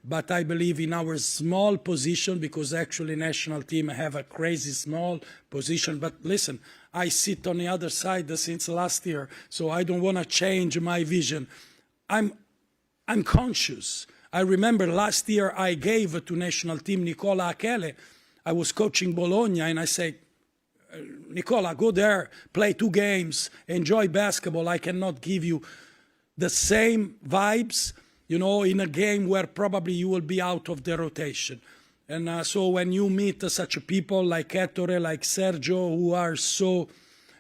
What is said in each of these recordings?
But I believe in our small position, because actually national team have a crazy small position. But listen, I sit on the other side since last year, so I don't want to change my vision. I'm conscious. I remember last year I gave to national team Nicola Achele. I was coaching Bologna, and I said, Nicola, go there, play 2 games, enjoy basketball. I cannot give you the same vibes, you know, in a game where probably you will be out of the rotation. And so when you meet such people like Ettore, like Sergio, who are so,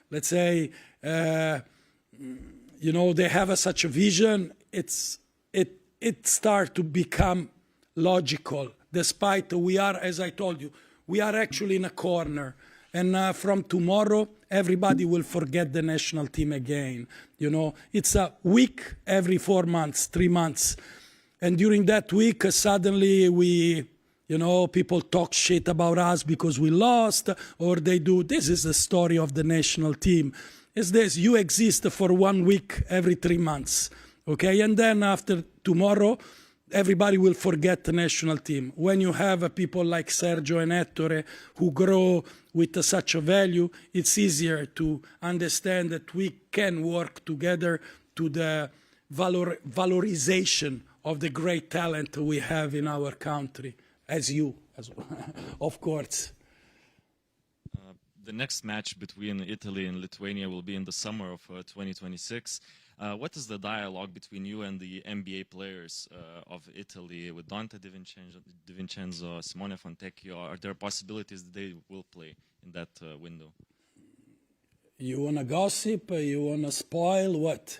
let's say, you know, they have such a vision, it starts to become logical, despite we are, as I told you, we are actually in a corner. And from tomorrow, everybody will forget the national team again. You know, it's a week every 4 months, 3 months. And during that week, suddenly you know, people talk shit about us because we lost, or they do. This is the story of the national team. Is this, you exist for 1 week every 3 months, okay? And then after tomorrow, everybody will forget the national team. When you have people like Sergio and Ettore who grow with such a value, it's easier to understand that we can work together to the valorization of the great talent we have in our country, as you, as well, of course. The next match between Italy and Lithuania will be in the summer of 2026. What is the dialogue between you and the NBA players of Italy, with Dante Di Vincenzo, Simone Fontecchio? Are there possibilities that they will play in that window? You want to gossip? You want to spoil what?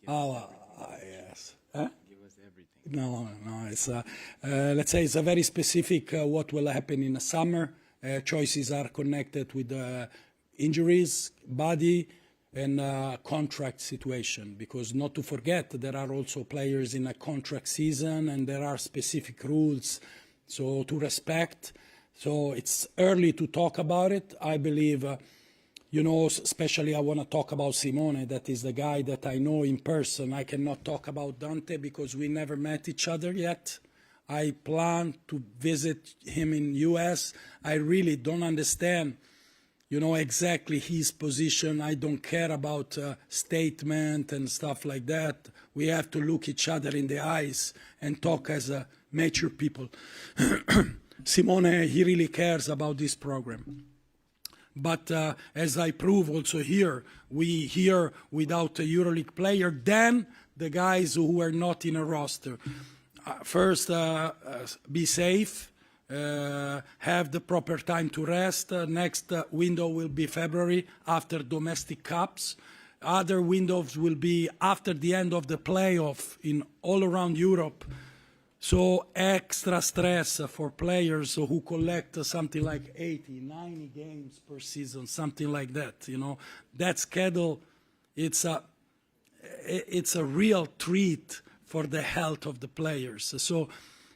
Yes. Huh? Give us everything. No, it's let's say it's a very specific what will happen in the summer. Choices are connected with injuries, body, and contract situation, because not to forget, there are also players in a contract season, and there are specific rules so to respect. So it's early to talk about it. I believe, you know, especially I want to talk about Simone. That is the guy that I know in person. I cannot talk about Dante because we never met each other yet. I plan to visit him in US. I really don't understand, you know, exactly his position. I don't care about statement and stuff like that. We have to look each other in the eyes and talk as mature people. Simone, he really cares about this program. But as I prove also here, we here without a EuroLeague player, then the guys who are not in a roster. First, be safe. Have the proper time to rest. Next window will be February after domestic cups. Other windows will be after the end of the playoff in all around Europe. So extra stress for players who collect something like 80, 90 games per season, something like that. You know, that schedule, it's a real treat for the health of the players. So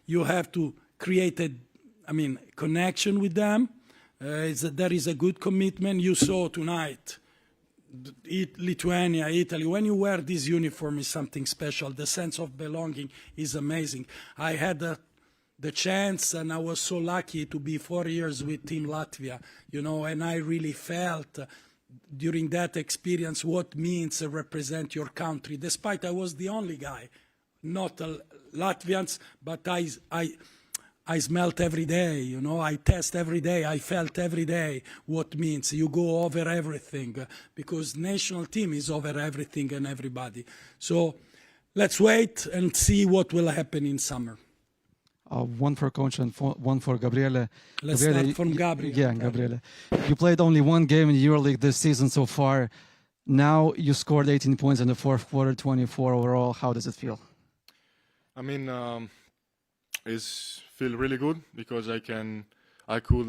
you have to create a connection with them. There is a good commitment. You saw tonight, Lithuania, Italy, when you wear this uniform is something special. The sense of belonging is amazing. I had the chance, and I was so lucky to be 4 years with Team Latvia, you know, and I really felt during that experience what means to represent your country, despite I was the only guy, not Latvians, but I smelt every day, you know, I test every day, I felt every day what means. You go over everything, because national team is over everything and everybody. So let's wait and see what will happen in summer. One for Coach and one for Gabriele. Let's start from Gabriele. Yeah, Gabriele. You played only one game in EuroLeague this season so far. Now you scored 18 points in the fourth quarter, 24 overall. How does it feel? I mean, it's feel really good because I could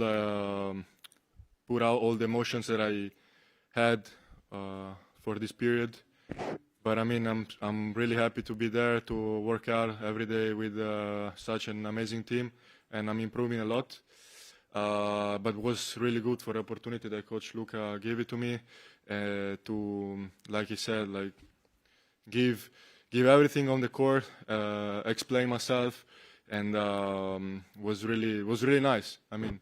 put out all the emotions that I had for this period. But I mean, I'm really happy to be there, to work out every day with such an amazing team, and I'm improving a lot. But it was really good for the opportunity that Coach Luca gave it to me to, like he said, like give give everything on the court, explain myself, and was really nice. I mean,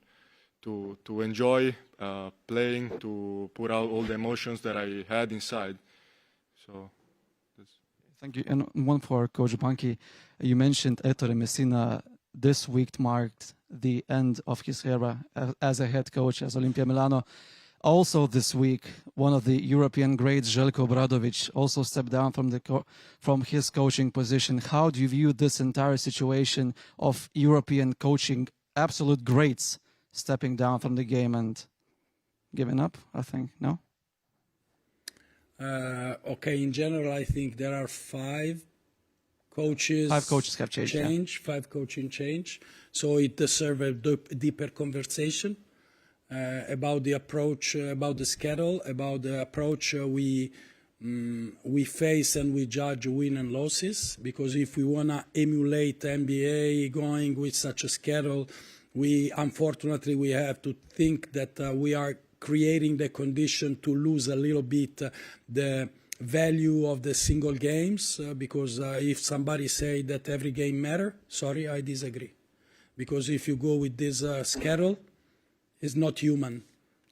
to enjoy playing, to put out all the emotions that I had inside. So. Thank you. And one for Coach Banki. You mentioned Ettore Messina this week marked the end of his era as a head coach as Olimpia Milano. Also this week, one of the European greats, Željko Obradović, also stepped down from his coaching position. How do you view this entire situation of European coaching absolute greats stepping down from the game and giving up, I think, no? Okay, in general, I think there are 5 coaches. 5 coaches have changed. 5 coaching change. So it deserves a deeper conversation about the approach, about the schedule, about the approach we face and we judge win and losses. Because if we want to emulate NBA going with such a schedule, unfortunately we have to think that we are creating the condition to lose a little bit the value of the single games, because if somebody say that every game matter, sorry, I disagree. Because if you go with this schedule, it's not human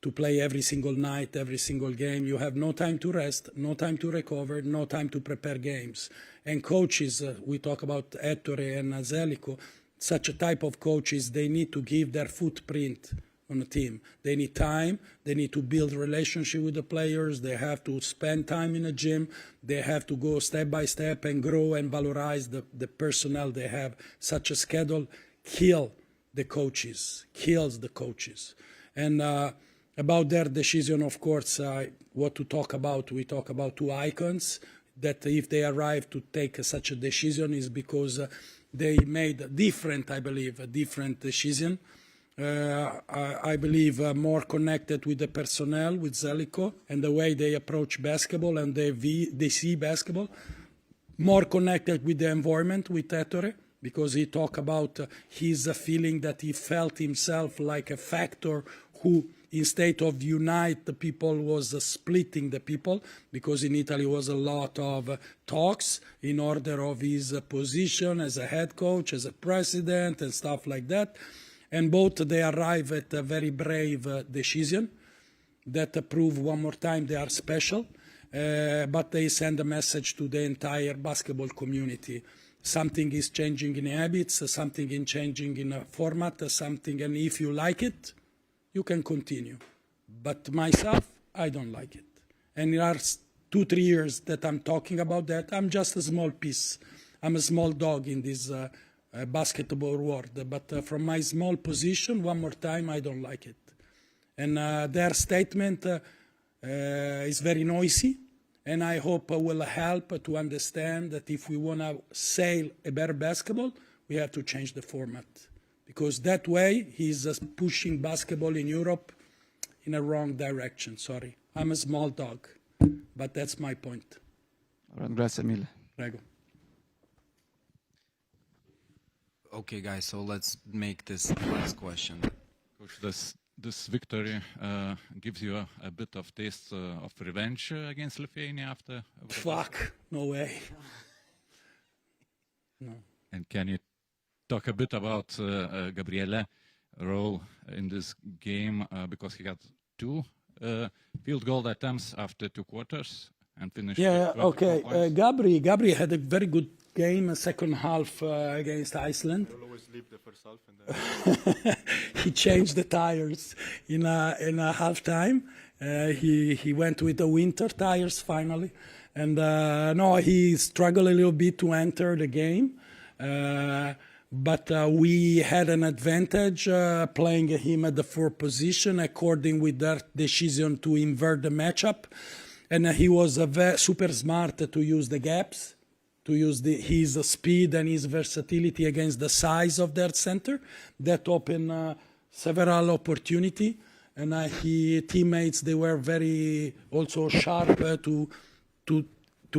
to play every single night, every single game. You have no time to rest, no time to recover, no time to prepare games. And coaches, we talk about Ettore and Željko, such a type of coaches, they need to give their footprint on the team. They need time, they need to build relationship with the players, they have to spend time in the gym, they have to go step by step and grow and valorize the personnel they have. Such a schedule kills the coaches. And about their decision, of course, what to talk about, we talk about 2 icons, that if they arrive to take such a decision is because they made a different decision. I believe more connected with the personnel, with Željko, and the way they approach basketball and they see basketball. More connected with the environment, with Ettore, because he talked about his feeling that he felt himself like a factor who, instead of unite the people, was splitting the people, because in Italy was a lot of talks in order of his position as a head coach, as a president, and stuff like that. And both they arrive at a very brave decision that prove one more time they are special, but they send a message to the entire basketball community. Something is changing in habits, something is changing in a format, something, and if you like it, you can continue. But myself, I don't like it. And there are 2-3 years that I'm talking about that. I'm just a small piece. I'm a small dog in this basketball world, but from my small position, one more time, I don't like it. And their statement is very noisy, and I hope will help to understand that if we want to sail a better basketball, we have to change the format. Because that way, he's pushing basketball in Europe in a wrong direction. Sorry, I'm a small dog, but that's my point. All right, grazie mille. Prego. Okay, guys, so let's make this the last question. Coach, this victory gives you a bit of taste of revenge against Lithuania after... Fuck, no way. No. And can you talk a bit about Gabriele's role in this game, because he got 2 field goal attempts after 2 quarters and finished with 24 points. Gabri had a very good game, second half against Iceland. I'll always leave the first half and then... He changed the tires in a halftime. He went with the winter tires finally. And no, he struggled a little bit to enter the game. But we had an advantage playing him at the 4th position according with their decision to invert the matchup. And he was super smart to use the gaps, to use his speed and his versatility against the size of their center. That opened several opportunities. And his teammates, they were very also sharp to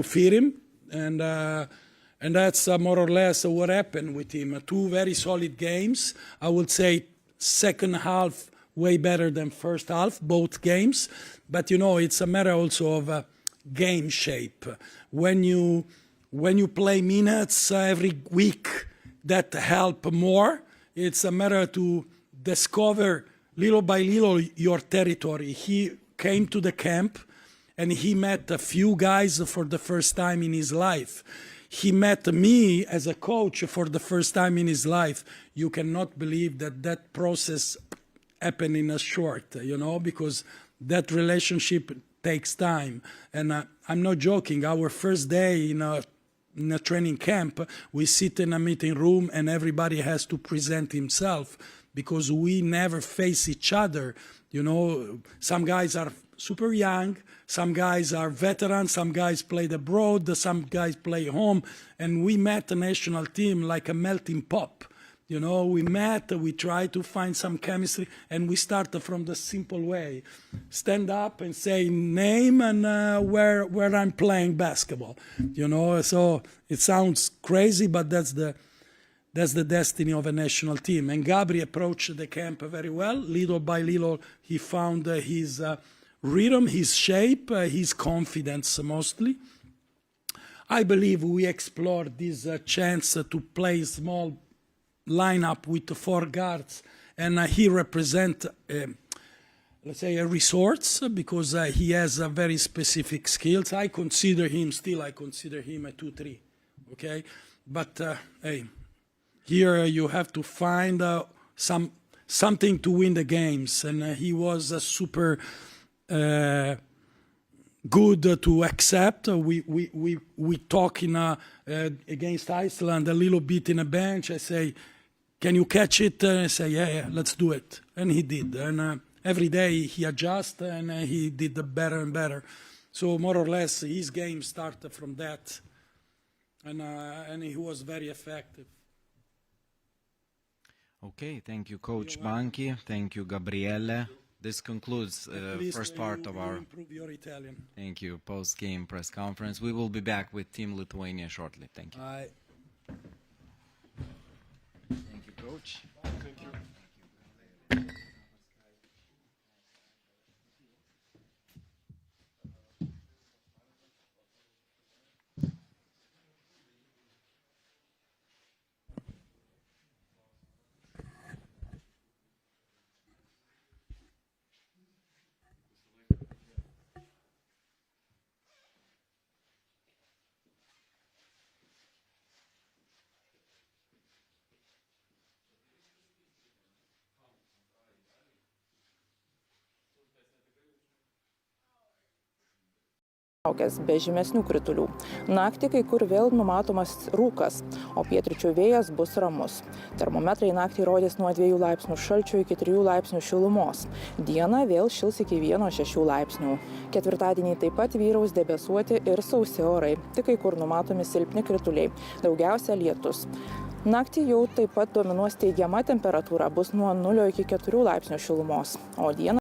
feed him. And that's more or less what happened with him. 2 very solid games. I would say second half way better than first half, both games. But, you know, it's a matter also of game shape. When you when you play minutes every week that help more. It's a matter to discover little by little your territory. He came to the camp and he met a few guys for the first time in his life. He met me as a coach for the first time in his life. You cannot believe that process happened in a short, because that relationship takes time. And I'm not joking. Our first day in a training camp, we sit in a meeting room and everybody has to present himself because we never face each other. Some guys are super young, some guys are veterans, some guys played abroad, some guys play home, and we met the national team like a melting pot. We met, we tried to find some chemistry, and we started from the simple way. Stand up and say name and where I'm playing basketball. So it sounds crazy, but that's the destiny of a national team. And Gabri approached the camp very well. Little by little, he found his rhythm, his shape, his confidence mostly. I believe we explored this chance to play small lineup with the 4 guards, and he represents, let's say, a resource because he has very specific skills. I consider him a 2-3, okay? But hey, here you have to find something to win the games, and he was super good to accept. We talk against Iceland a little bit in a bench. I say, can you catch it? And I say, yeah, let's do it. And he did. And every day he adjusts and he did better and better. So more or less his game started from that. And he was very effective. Okay, thank you, Coach Banchi. Thank you, Gabriele. This concludes the first part of our thank you post-game press conference. We will be back with Team Lithuania shortly. Thank you. Thank you, Coach. Thank you. Be žymesnių kritulių. Naktį kai kur vėl numatomas rūkas, o pietryčių vėjas bus ramus. Termometrai naktį rodys nuo 2 laipsnių šalčio iki 3 laipsnių šilumos. Dieną vėl šils iki 1-6 laipsnių. Ketvirtadienį taip pat vyraus debesuoti ir sausi orai, tik kai kur numatomi silpni krituliai, daugiausia lietus. Naktį jau taip pat dominuos teigiama temperatūra, bus nuo 0 iki 4 laipsnių šilumos, o dieną